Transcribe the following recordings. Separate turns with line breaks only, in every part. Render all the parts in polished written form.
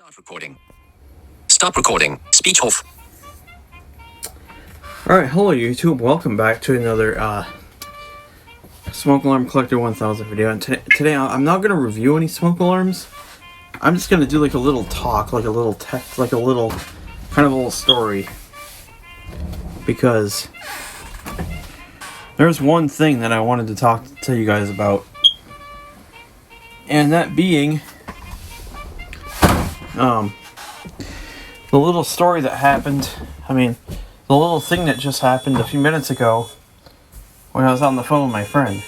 Start recording. Stop recording. Speech off.
Alright, hello YouTube. Welcome back to another Smoke Alarm Collector 1000 video. And today I'm not going to review any smoke alarms. I'm just going to do like a little talk, like a little text, like a little, kind of a little story. Because there's one thing that I wanted to tell you guys about. And that being the little story that happened, the little thing that just happened a few minutes ago when I was on the phone with my friend.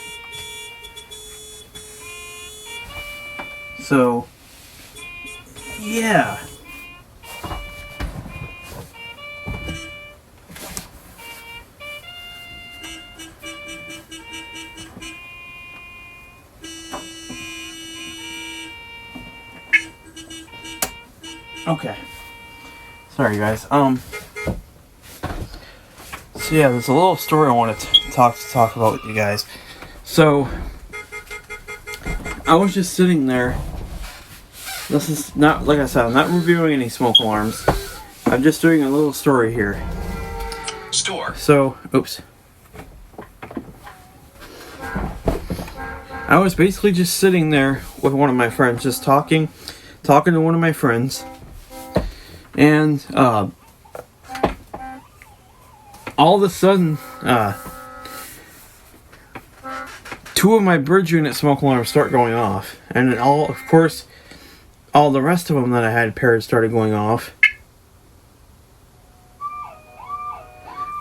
So, yeah. Okay. Sorry guys. So yeah, there's a little story I wanted to talk about with you guys. So I was just sitting there. This is not, like I said, I'm not reviewing any smoke alarms. I'm just doing a little story here. So, oops. I was basically just sitting there with one of my friends, just talking to one of my friends. And all of a sudden, two of my bridge unit smoke alarms start going off, and then all the rest of them that I had paired started going off,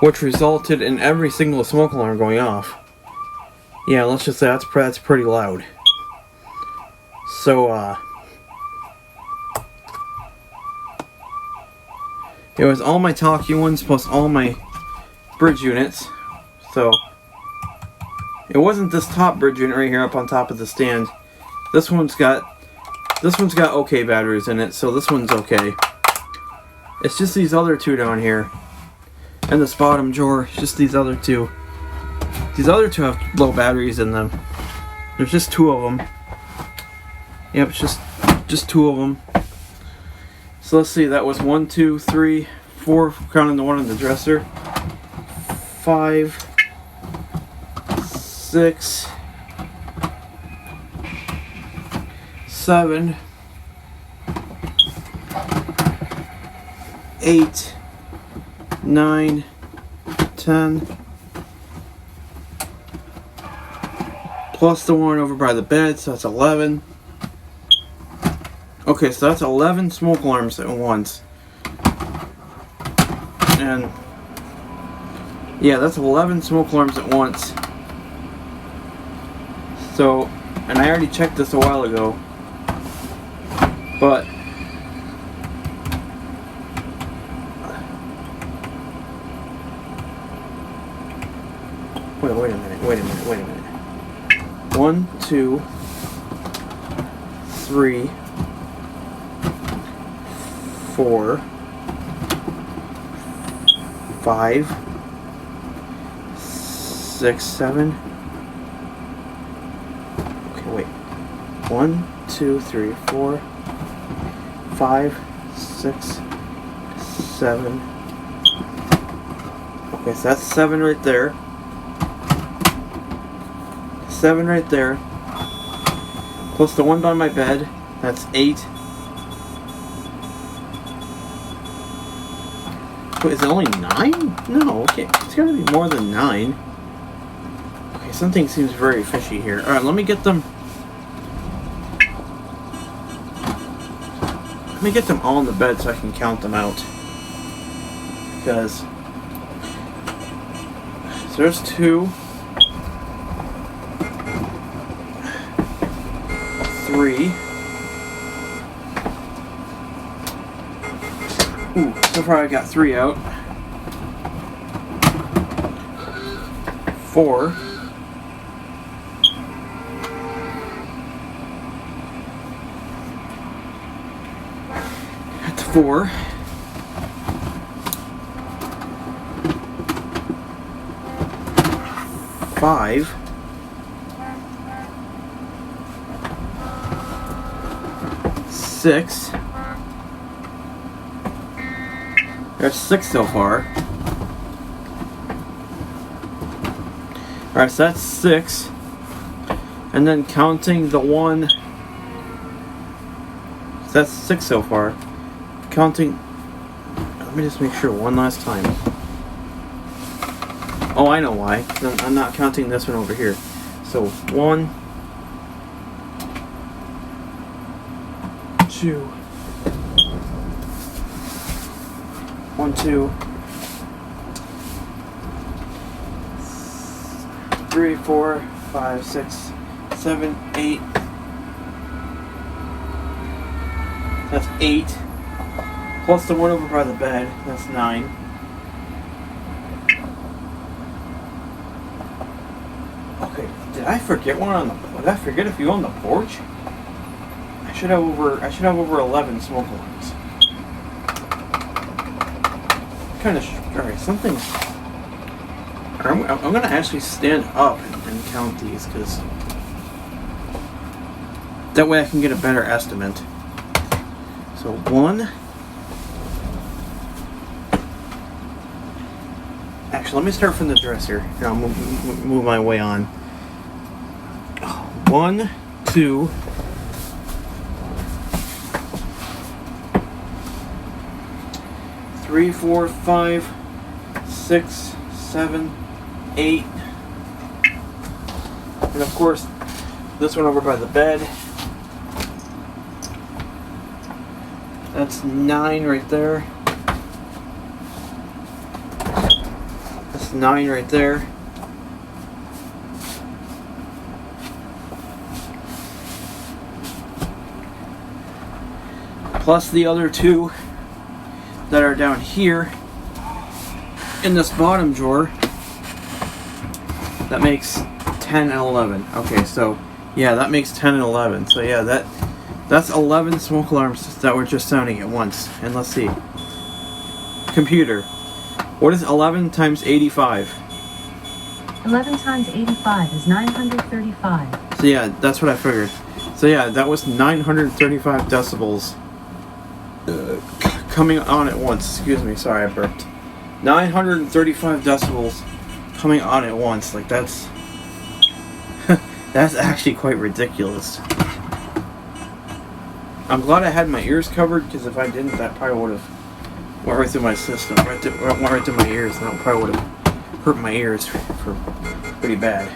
which resulted in every single smoke alarm going off. Yeah, let's just say that's pretty loud. So it was all my talkie ones plus all my bridge units. So it wasn't this top bridge unit right here up on top of the stand. This one's got okay batteries in it, so this one's okay. It's just these other two down here. And this bottom drawer, just these other two. These other two have low batteries in them. There's just two of them. Yep, it's just two of them. So let's see, that was 1, 2, 3, 4, counting the one on the dresser. 5, 6, 7, 8, 9, 10, plus the one over by the bed, so that's 11. Okay, so that's 11 smoke alarms at once. And yeah, that's 11 smoke alarms at once. So, and I already checked this a while ago. But wait a minute. 1, 2, 3, 4, 5, 6, 7. Okay, wait. 1, 2, 3, 4, 5, 6, 7. Okay, so that's 7 right there. 7 right there. Plus the one by my bed. That's 8. Wait, is it only 9? No, okay. It's gotta be more than 9. Okay, something seems very fishy here. Alright, let me get them. Let me get them all in the bed so I can count them out. Because so there's 2, 3. Ooh, so far I got 3 out. 4. That's 4. 5. 6, That's 6 so far. Alright, so that's 6. And then counting the one... So that's 6 so far. Counting... Let me just make sure one last time. Oh, I know why. I'm not counting this one over here. So, 1, 2, 1, 2, 3, 4, 5, 6, 7, 8. That's 8. Plus the one over by the bed. That's 9. Okay, did I forget one on the? Did I forget a few on the porch? I should have over 11 smoke alarms. Kind of. Alright, something's. I'm gonna actually stand up and count these, because that way I can get a better estimate. So 1. Actually, let me start from the dresser. Here, I'll move my way on. 1, 2, 3, 4, 5, 6, 7, 8. And of course, this one over by the bed. That's 9 right there. That's 9 right there. Plus the other 2 that are down here in this bottom drawer. That makes 10 and 11. Okay, so yeah, that makes 10 and 11. So yeah, that's 11 smoke alarms that were just sounding at once. And let's see. Computer, what is 11 times 85?
11 times 85 is 935.
So yeah, that's what I figured. So yeah, that was 935 decibels coming on at once. Excuse me, sorry I burped. 935 decibels coming on at once. Like, that's that's actually quite ridiculous. I'm glad I had my ears covered, because if I didn't, that probably would have went right through my system, went right through my ears, and that probably would have hurt my ears for pretty bad.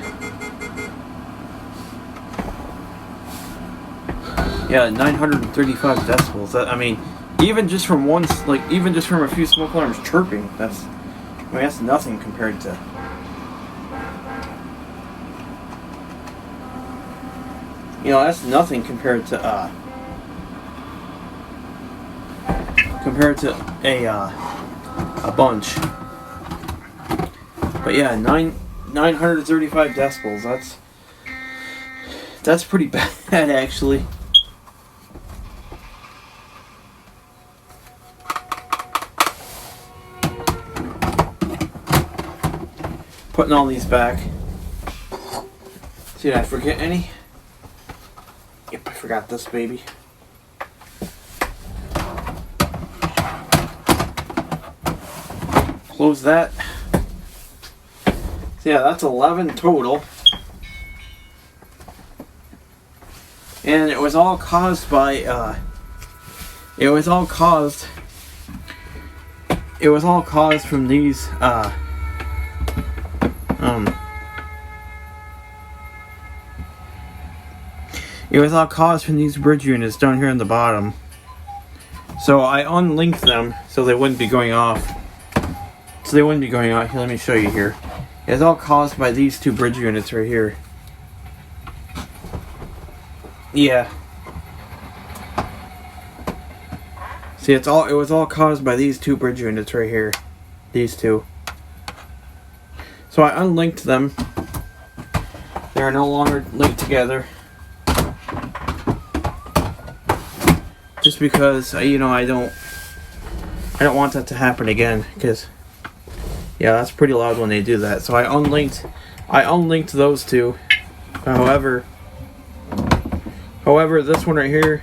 Yeah, 935 decibels. That, I mean, even just from even just from a few smoke alarms chirping, that's nothing compared to. You know, that's nothing compared to a bunch. But yeah, 935 decibels. That's pretty bad, actually. Putting all these back. See, did I forget any? Yep, I forgot this baby. Close that. So yeah, that's 11 total. And it was all caused by, it was all caused from these, it was all caused from these bridge units down here on the bottom. So I unlinked them so they wouldn't be going off. Here, let me show you here. It's all caused by these 2 bridge units right here. Yeah. See, it was all caused by these 2 bridge units right here. These 2. So I unlinked them. They are no longer linked together. Just because, you know, I don't want that to happen again, because yeah, that's pretty loud when they do that. So I unlinked those 2. However, this one right here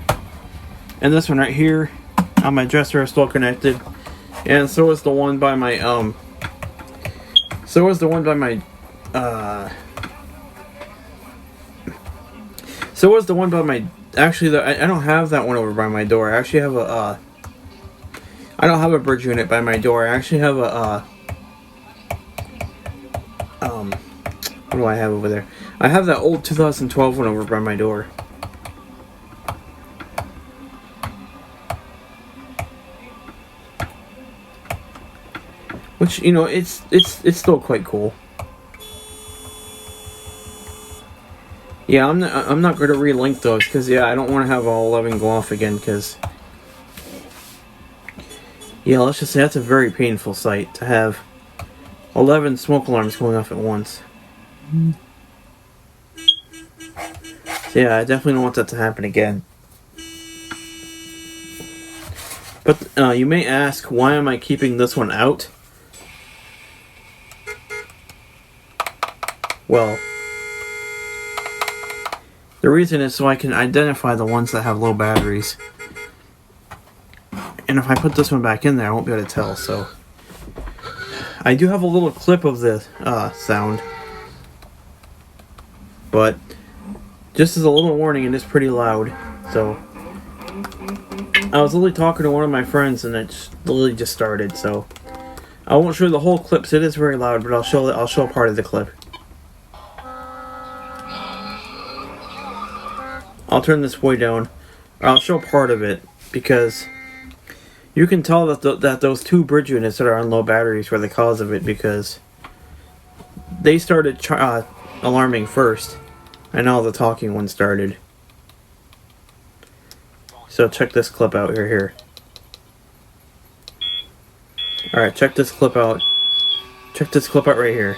and this one right here on my dresser are still connected. And so was the one by my So was the one by my So was the one by my. Actually, I don't have that one over by my door. I actually have a. I don't have a bridge unit by my door. I actually have a. What do I have over there? I have that old 2012 one over by my door. Which, you know, it's still quite cool. Yeah, I'm not going to relink those because, yeah, I don't want to have all 11 go off again because, yeah, let's just say that's a very painful sight to have 11 smoke alarms going off at once. So, yeah, I definitely don't want that to happen again. But you may ask, why am I keeping this one out? Well, the reason is so I can identify the ones that have low batteries. And if I put this one back in there, I won't be able to tell, so. I do have a little clip of the sound. But, just as a little warning, it is pretty loud, so. I was literally talking to one of my friends and it literally just started, so. I won't show the whole clip, because it is very loud, but I'll show part of the clip. I'll turn this way down. I'll show part of it because you can tell that those two bridge units that are on low batteries were the cause of it because they started alarming first, and all the talking one started. So check this clip out here. All right, check this clip out. Check this clip out right here.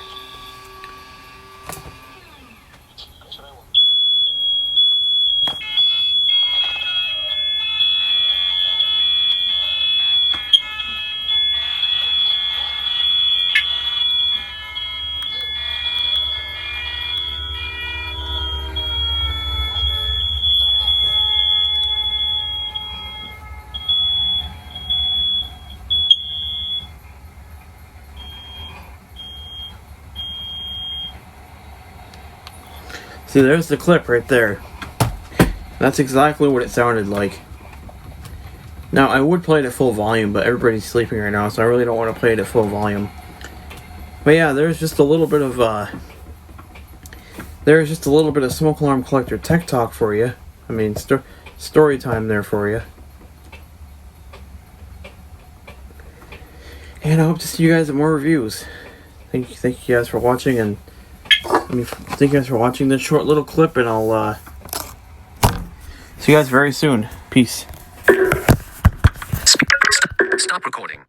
See, there's the clip right there. That's exactly what it sounded like. Now, I would play it at full volume, but everybody's sleeping right now, so I really don't want to play it at full volume. But yeah, there's just a little bit of smoke alarm collector tech talk for you. I mean, story time there for you. And I hope to see you guys at more reviews. Thank you guys for watching, and thank you guys for watching this short little clip, and I'll see you guys very soon. Peace.
Stop recording.